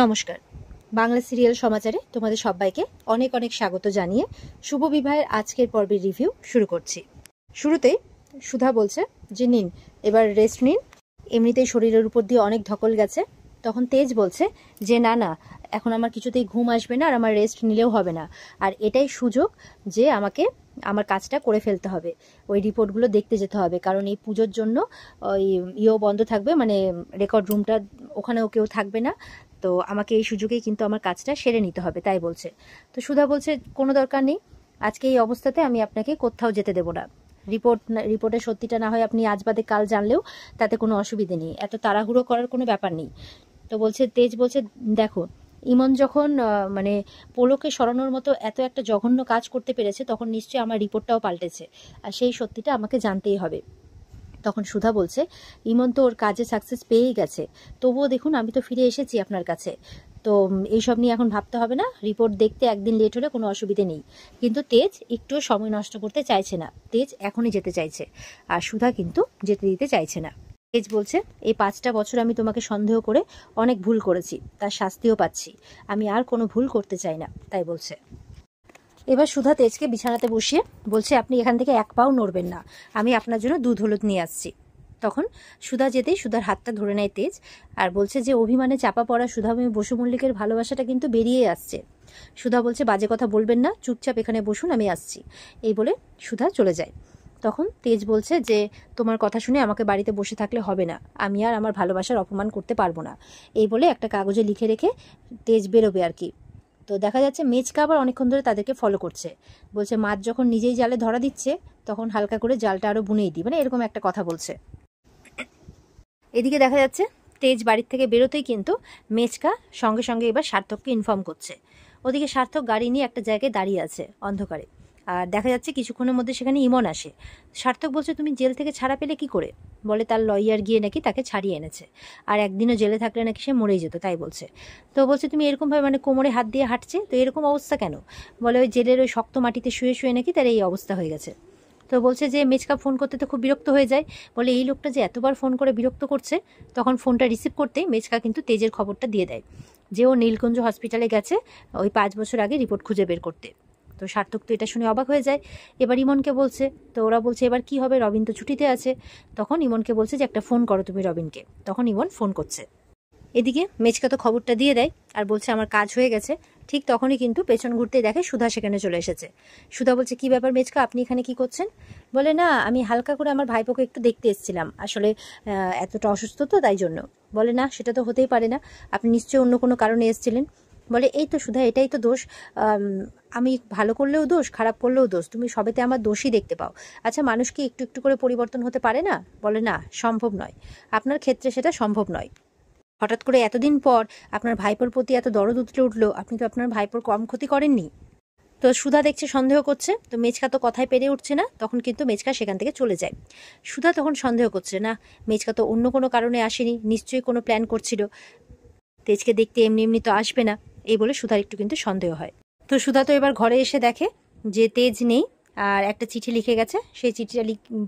নমস্কার, বাংলা সিরিয়াল সমাচারে তোমাদের সবাইকে অনেক অনেক স্বাগত জানিয়ে শুভ বিবাহের আজকের পর্বের রিভিউ শুরু করছি। শুরুতেই সুধা বলছে যে নিন, এবার রেস্ট নিন, এমনিতেই শরীরের উপর দিয়ে অনেক ধকল গেছে। তখন তেজ বলছে যে না না, এখন আমার কিছুতেই ঘুম আসবে না, আর আমার রেস্ট নিলেও হবে না, আর এটাই সুযোগ যে আমাকে আমার কাজটা করে ফেলতে হবে, ওই রিপোর্টগুলো দেখতে যেতে হবে, কারণ এই পুজোর জন্য ওই বন্ধ থাকবে, মানে রেকর্ড রুমটা, ওখানেও কেউ থাকবে না, তো আমাকে এই সুযোগেই কিন্তু আমার কাজটা সেরে নিতে হবে, তাই বলছে। তো সুধা বলছে কোনো দরকার নেই, আজকে এই অবস্থাতে আমি আপনাকে কোথাও যেতে দেবো না, রিপোর্টের সত্যিটা না হয় আপনি আজ বাদে কাল জানলেও তাতে কোনো অসুবিধে নেই, এত তাড়াহুড়ো করার কোনো ব্যাপার নেই। তো বলছে তেজ বলছে দেখো, ইমন যখন মানে পোলোকে সরানোর মতো এত একটা জঘন্য কাজ করতে পেরেছে, তখন নিশ্চয়ই আমার রিপোর্টটাও পাল্টেছে, আর সেই সত্যিটা আমাকে জানতেই হবে। তখন সুধা বলছে ইমন তো ওর কাজে সাকসেস পেয়েই গেছে, তবুও দেখুন আমি তো ফিরে এসেছি আপনার কাছে, তো এইসব নিয়ে এখন ভাবতে হবে না, রিপোর্ট দেখতে একদিন লেট হলে কোনো অসুবিধে নেই। কিন্তু তেজ একটুও সময় নষ্ট করতে চাইছে না, তেজ এখনই যেতে চাইছে, আর সুধা কিন্তু যেতে দিতে চাইছে না। তেজ বলছে এই 5টা বছর আমি তোমাকে সন্দেহ করে অনেক ভুল করেছি, তার শাস্তিও পাচ্ছি, আমি আর কোনো ভুল করতে চাই না, তাই বলছে। এবার সুধা তেজকে বিছানাতে বসিয়ে বলছে আপনি এখান থেকে এক পাও নড়বেন না, আমি আপনার জন্য দুধ হলুদ নিয়ে আসছি। তখন সুধা যেতেই সুধার হাতটা ধরে নেয় তেজ, আর বলছে যে অভিমানে চাপা পড়া সুধাময়ী বসু মল্লিকের ভালোবাসাটা কিন্তু বেরিয়ে আসছে। সুধা বলছে বাজে কথা বলবেন না, চুপচাপ এখানে বসুন, আমি আসছি, এই বলে সুধা চলে যায়। তখন তেজ বলছে যে তোমার কথা শুনে আমাকে বাড়িতে বসে থাকলে হবে না, আমি আর আমার ভালোবাসার অপমান করতে পারবো না, এই বলে একটা কাগজে লিখে রেখে তেজ বেরোবে আর কি। তো দেখা যাচ্ছে মেচকা আবার অনেকক্ষণ ধরে তাদেরকে ফলো করছে, বলছে মাছ যখন নিজেই জালে ধরা দিচ্ছে তখন হালকা করে জালটা আরো বুনেই দিই, মানে এরকম একটা কথা বলছে। এদিকে দেখা যাচ্ছে তেজ বাড়ির থেকে বেরোতেই কিন্তু মেচকা সঙ্গে সঙ্গে এবার সার্থককে ইনফর্ম করছে। ওদিকে সার্থক গাড়ি নিয়ে একটা জায়গায় দাঁড়িয়ে আছে অন্ধকারে, আর দেখা যাচ্ছে কিছুক্ষণের মধ্যে সেখানে ইমন আসে। সার্থক বলছে তুমি জেল থেকে ছাড়া পেলে কি করে? বলে তার লয়ার গিয়ে নাকি তাকে ছাড়িয়ে এনেছে, আর একদিনও জেলে থাকলে নাকি সে মরেই যেত, তাই বলছে। তো বলছে তুমি এরকমভাবে মানে কোমরে হাত দিয়ে হাঁটছে, তো এরকম অবস্থা কেন? বলে ওই জেলের ওই শক্ত মাটিতে শুয়ে শুয়ে নাকি তার এই অবস্থা হয়ে গেছে। তো বলছে যে মেচকা ফোন করতে তো খুব বিরক্ত হয়ে যায়, বলে এই লোকটা যে এতবার ফোন করে বিরক্ত করছে। তখন ফোনটা রিসিভ করতেই মেচকা কিন্তু তেজের খবরটা দিয়ে দেয় যে ও নীলকুঞ্জ হসপিটালে গেছে ওই 5 বছর আগে রিপোর্ট খুঁজে বের করতে। তো সার্থক তো এটা শুনে অবাক হয়ে যায়, এবার ইমনকে বলছে। তো ওরা বলছে এবার কি হবে, রবিন তো ছুটিতে আছে। তখন ইমনকে বলছে যে একটা ফোন করো তুমি রবিনকে। তখন ইমন ফোন করছে। এদিকে মেচকা তো খবরটা দিয়ে দেয় আর বলছে আমার কাজ হয়ে গেছে। ঠিক তখনই কিন্তু পেছন ঘুরতে দেখে সুধা সেখানে চলে এসেছে। সুধা বলছে কি ব্যাপার মেচকা, আপনি এখানে কি করছেন? বলে না, আমি হালকা করে আমার ভাইপোকে একটু দেখতে এসেছিলাম, আসলে এতটা অসুস্থ তো তাই জন্য। বলে না, সেটা তো হতেই পারে না, আপনি নিশ্চয়ই অন্য কোনো কারণে এসেছিলেন। বলে এই তো সুধা, এটাই তো দোষ, আমি ভালো করলেও দোষ, খারাপ করলেও দোষ, তুমি সবেতে আমার দোষই দেখতে পাও। আচ্ছা, মানুষ কি একটু একটু করে পরিবর্তন হতে পারে না? বলে না, সম্ভব নয়, আপনার ক্ষেত্রে সেটা সম্ভব নয়। হঠাৎ করে এতদিন পর আপনার ভাইপোর প্রতি এত দরদ উতলে উঠলো, আপনি তো আপনার ভাইপোর কম ক্ষতি করেননি। তো সুধা দেখছে সন্দেহ করছে, তো মেচকা তো কথায় পেরে উঠছে না, তখন কিন্তু মেচকা সেখান থেকে চলে যায়। সুধা তখন সন্দেহ করছে, না মেচকা তো অন্য কোনো কারণে আসেনি, নিশ্চয়ই কোনো প্ল্যান করছিল, তেজকে দেখতে এমনি এমনি তো আসবে না, এই বলে সুধার একটু কিন্তু সন্দেহ হয়। তো সুধা তো এবার ঘরে এসে দেখে যে তেজ নেই, আর একটা চিঠি লিখে গেছে, সেই চিঠিটা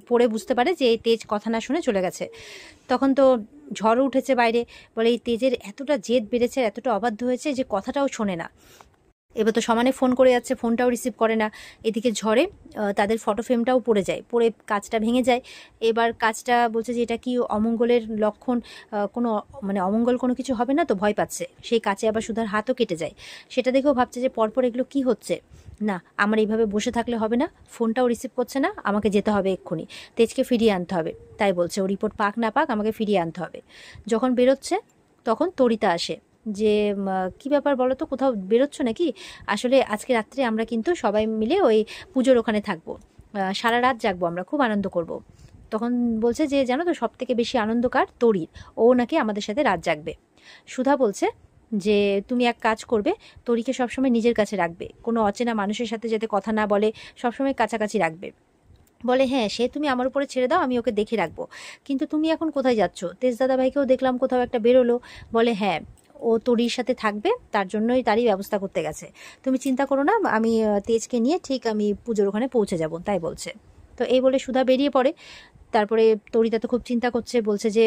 পড়ে বুঝতে পারে যে এই তেজ কথা না শুনে চলে গেছে। তখন তো ঝড়ও উঠেছে বাইরে, বলে এই তেজের এতটা জেদ বেড়েছে, এতটা অবাধ্য হয়েছে যে কথাটাও শোনে না। এবার তো সমানে ফোন করে যাচ্ছে, ফোনটাও রিসিভ করে না। এদিকে ঝড়ে তাদের ফটো ফ্রেমটাও পড়ে যায়, পড়ে কাজটা ভেঙে যায়। এবার কাজটা বলছে যে এটা কি অমঙ্গলের লক্ষণ, কোনো মানে অমঙ্গল কোনো কিছু হবে না তো, ভয় পাচ্ছে। সেই কাছে আবার সুধার হাতও কেটে যায়, সেটা দেখেও ভাবছে যে পরপর এগুলো কি হচ্ছে, না আমার এইভাবে বসে থাকলে হবে না, ফোনটাও রিসিভ করছে না, আমাকে যেতে হবে এক্ষুনি, তেজকে ফিরিয়ে আনতে হবে, তাই বলছে ও রিপোর্ট পাক না পাক আমাকে ফিরিয়ে আনতে হবে। যখন বেরোচ্ছে তখন তরিতা আসে, যে কি ব্যাপার বলো তো, কোথাও বেরোচ্ছ নাকি? আসলে আজকে রাত্রে আমরা কিন্তু সবাই মিলে ওই পুজোর ওখানে থাকবো, সারা রাত জাগবো, আমরা খুব আনন্দ করব। তখন বলছে যে জানো তো সব থেকে বেশি আনন্দকার তরির, ও নাকি আমাদের সাথে রাত জাগবে। সুধা বলছে যে তুমি এক কাজ করবে, তরিকে সবসময় নিজের কাছে রাখবে, কোনো অচেনা মানুষের সাথে যাতে কথা না বলে, সবসময় কাছাকাছি রাখবে। বলে হ্যাঁ, সে তুমি আমার উপরে ছেড়ে দাও, আমি ওকে দেখে রাখবো, কিন্তু তুমি এখন কোথায় যাচ্ছ? তেজ দাদা ভাইকেও দেখলাম কোথাও একটা বেরোলো। বলে হ্যাঁ, ও তোরির সাথে থাকবে, তার জন্যই তারই ব্যবস্থা করতে গেছে, তুমি চিন্তা করো না, আমি তেজকে নিয়ে ঠিক আমি পুজোর ওখানে পৌঁছে যাব, তাই বলছে। তো এই বলে সুধা বেরিয়ে পড়ে। তারপরে তরিতা তো খুব চিন্তা করছে, বলছে যে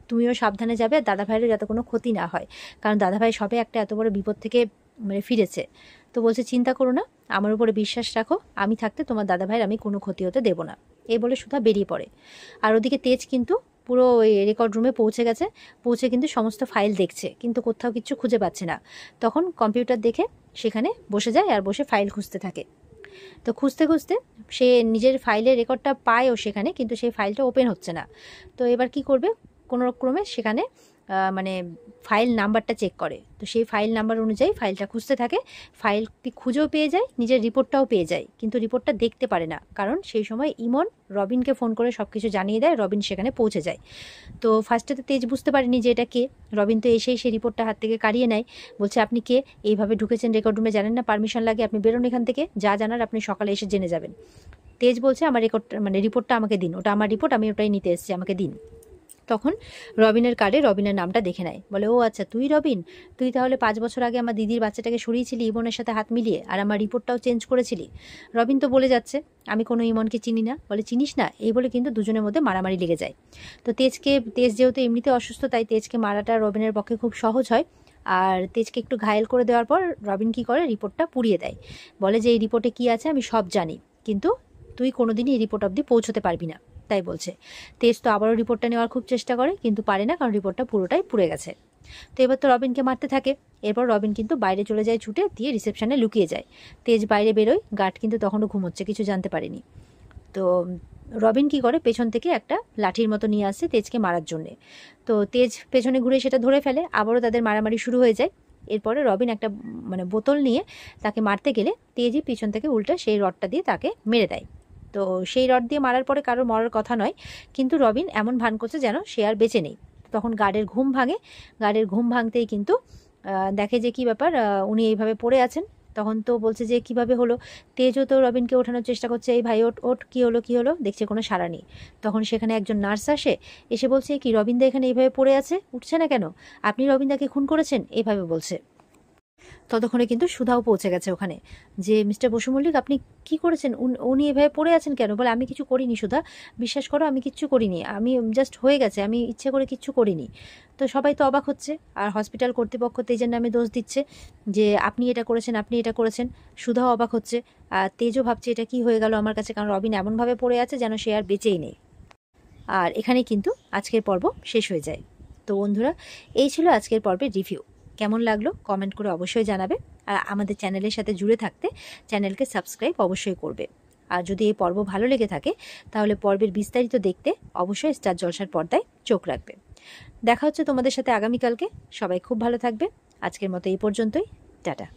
তুমিও সাবধানে যাবে, আর দাদা ভাইয়েরও যাতে কোনো ক্ষতি না হয়, কারণ দাদা ভাই সবে একটা এত বড় বিপদ থেকে মানে ফিরেছে। তো বলছে চিন্তা করো না, আমার উপরে বিশ্বাস রাখো, আমি থাকতে তোমার দাদা ভাইয়ের আমি কোনো ক্ষতি হতে দেবো না। এই বলে সুধা বেরিয়ে পড়ে। আর ওদিকে তেজ কিন্তু পুরো ওই রেকর্ড রুমে পৌঁছে গেছে, পৌঁছে কিন্তু সমস্ত ফাইল দেখছে, কিন্তু কোথাও কিছু খুঁজে পাচ্ছে না। তখন কম্পিউটার দেখে সেখানে বসে যায় আর বসে ফাইল খুঁজতে থাকে। তো খুঁজতে খুঁজতে সে নিজের ফাইলের রেকর্ডটা পায়ও সেখানে, কিন্তু সেই ফাইলটা ওপেন হচ্ছে না। তো এবার কি করবে, কোনো ক্রমে সেখানে মানে ফাইল নাম্বারটা চেক করে, তো সেই ফাইল নাম্বার অনুযায়ী ফাইলটা খুঁজতে থাকে। ফাইলটি খুঁজেও পেয়ে যায়, নিজের রিপোর্টটাও পেয়ে যায়, কিন্তু রিপোর্টটা দেখতে পারে না, কারণ সেই সময় ইমন রবিনকে ফোন করে সব কিছু জানিয়ে দেয়, রবিন সেখানে পৌঁছে যায়। তো ফার্স্টে তো তেজ বুঝতে পারেনি যে এটা কে। রবিন তো এসেই সেই রিপোর্টটা হাত থেকে কাড়িয়ে নেয়, বলছে আপনি কে, এইভাবে ঢুকেছেন রেকর্ড রুমে, জানেন না পারমিশন লাগে, আপনি বেরোন এখান থেকে, যা জানার আপনি সকালে এসে জেনে যাবেন। তেজ বলছে আমার রেকর্ডটা মানে রিপোর্টটা আমাকে দিন, ওটা আমার রিপোর্ট, আমি ওটাই নিতে এসেছি, আমাকে দিন। তখন রবিনের কার্ডে রবিনের নামটা দেখে নেয়, বলে ও আচ্ছা তুই রবিন, তুই তাহলে 5 বছর আগে আমার দিদির বাচ্চাটাকে সরিয়েছিলি ইমনের সাথে হাত মিলিয়ে, আর আমার রিপোর্টটাও চেঞ্জ করেছিলি। রবিন তো বলে যাচ্ছে আমি কোনো ইমনকে চিনি না, বলে চিনিস না, এই বলে কিন্তু দুজনের মধ্যে মারামারি লেগে যায়। তো তেজ যেহেতু এমনিতে অসুস্থ, তাই তেজকে মারাটা রবিনের পক্ষে খুব সহজ হয়। আর তেজকে একটু ঘায়েল করে দেওয়ার পর রবিন কি করে, রিপোর্টটা পুড়িয়ে দেয়, বলে যে এই রিপোর্টে কি আছে আমি সব জানি, কিন্তু তুই কোনোদিনই এই রিপোর্ট অবধি পৌঁছতে পারবি না, তাই বলছে। তেজ তো আবারও রিপোর্টটা নেওয়ার খুব চেষ্টা করে, কিন্তু পারে না, কারণ রিপোর্টটা পুরোটাই পুড়ে গেছে। তো এবার তো রবিনকে মারতে থাকে। এরপর রবিন কিন্তু বাইরে চলে যায় ছুটে, দিয়ে রিসেপশনে লুকিয়ে যায়। তেজ বাইরে বেরোয়, গার্ড কিন্তু তখনও ঘুমোচ্ছে, কিছু জানতে পারেনি। তো রবিন কি করে, পেছন থেকে একটা লাঠির মতো নিয়ে আসছে তেজকে মারার জন্যে। তো তেজ পেছনে ঘুরে সেটা ধরে ফেলে, আবারও তাদের মারামারি শুরু হয়ে যায়। এরপরে রবিন একটা মানে বোতল নিয়ে তাকে মারতে গেলে তেজই পিছন থেকে উল্টে সেই রডটা দিয়ে তাকে মেরে দেয়। তো সেই রড দিয়ে মারার পরে কারোর মরার কথা নয়, কিন্তু রবিন এমন ভান করছে যেন সে আর বেঁচে নেই। তখন গার্ডের ঘুম ভাঙে, গার্ডের ঘুম ভাঙতেই কিন্তু দেখে যে কি ব্যাপার, উনি এইভাবে পড়ে আছেন। তখন তো বলছে যে কিভাবে হলো, তেজও তো রবিনকে ওঠানোর চেষ্টা করছে, এই ভাই ওঠ ওঠ, কী হলো কী হলো, দেখছে কোনো সাড়া নেই। তখন সেখানে একজন নার্স আসে, এসে বলছে কি রবিনদা এখানে এইভাবে পড়ে আছে, উঠছে না কেন, আপনি রবিনদাকে খুন করেছেন, এইভাবে বলছে। ততক্ষণে কিন্তু সুধাও পৌঁছে গেছে ওখানে, যে মিস্টার বসু মল্লিক আপনি কি করেছেন, উনি এভাবে পড়ে আছেন কেন, বলে আমি কিছু করিনি সুধা, বিশ্বাস করো আমি কিচ্ছু করিনি, আমি জাস্ট হয়ে গেছে, আমি ইচ্ছে করে কিচ্ছু করিনি। তো সবাই তো অবাক হচ্ছে, আর হসপিটাল কর্তৃপক্ষ তেজের নামে দোষ দিচ্ছে যে আপনি এটা করেছেন, আপনি এটা করেছেন। সুধাও অবাক হচ্ছে, আর তেজও ভাবছে এটা কি হয়ে গেল আমার কাছে, কারণ রবিন এমনভাবে পড়ে আছে যেন সে আর বেঁচেই নেই। আর এখানে কিন্তু আজকের পর্ব শেষ হয়ে যায়। তো বন্ধুরা, এই ছিল আজকের পর্বের রিভিউ। কেমন লাগলো কমেন্ট করে অবশ্যই জানাবে, আর আমাদের চ্যানেলের সাথে জুড়ে থাকতে চ্যানেলকে সাবস্ক্রাইব অবশ্যই করবে। আর যদি এই পর্ব ভালো লেগে থাকে তাহলে পর্বের বিস্তারিত দেখতে অবশ্যই স্টার জলসার পর্দায় চোখ রাখবে। দেখা হচ্ছে তোমাদের সাথে আগামীকালকে। সবাই খুব ভালো থাকবে। আজকের মতো এই পর্যন্তই, টাটা।